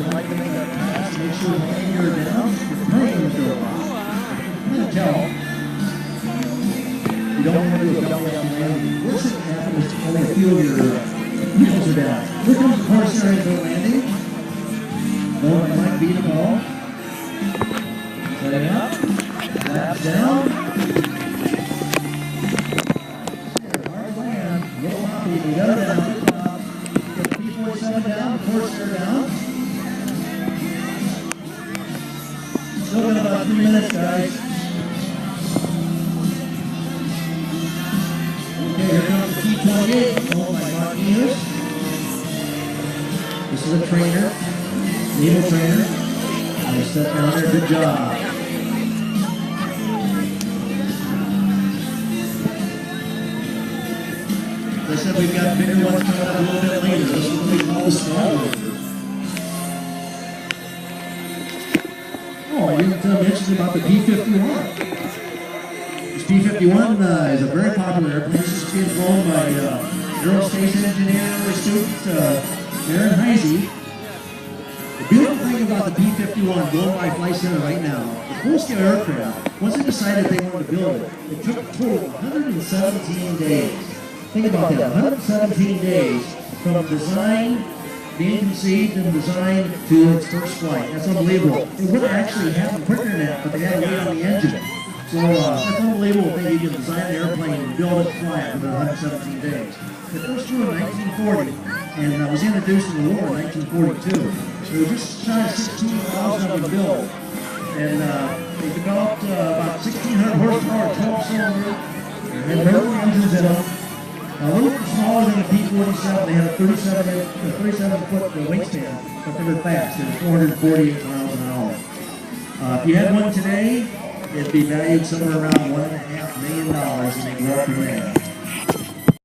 would like to make that pass, make sure when you're down, your brains go off. You can tell. You don't want to do a belly up landing. Worst thing that happens is only feel your heels are down. Here comes the horse area for landing. Going to Mike beat the ball. Setting up. Laps down. Hard land. Little hoppy. We got it down. Get the B47 down. The horse area down. Still got about 3 minutes, guys. Okay, here comes the T28, owned by Mark Enos. This is a trainer, naval trainer. They set down there, good job. They said we've got bigger ones coming up a little bit later. This is what we call the small. Oh, I didn't mention about the B-51. This B-51 is a very popular airplane. This is being flown by aerospace engineer student Aaron Heisey. The beautiful thing about the B-51 going by Flight Center right now, the full-scale aircraft, once they decided they wanted to build it, it took a total of 117 days. Think about that, 117 days from design, being conceived and designed to its first flight. That's unbelievable. It would actually happen quicker than that, but they had to wait on the engine. So that's unbelievable thing. You can design an airplane and build it, fly it within 117 days. It first flew in 1940 and was introduced in the war in 1942. So it was just shy of 16,000 of a build. And they developed about 1,600 horsepower, 12-cylinder, and rotary engines in them. A little bit smaller than a P-47. They had a 37-foot wingspan, but they were fast. They were 448 miles an hour. If you had one today, it'd be valued somewhere around $1.5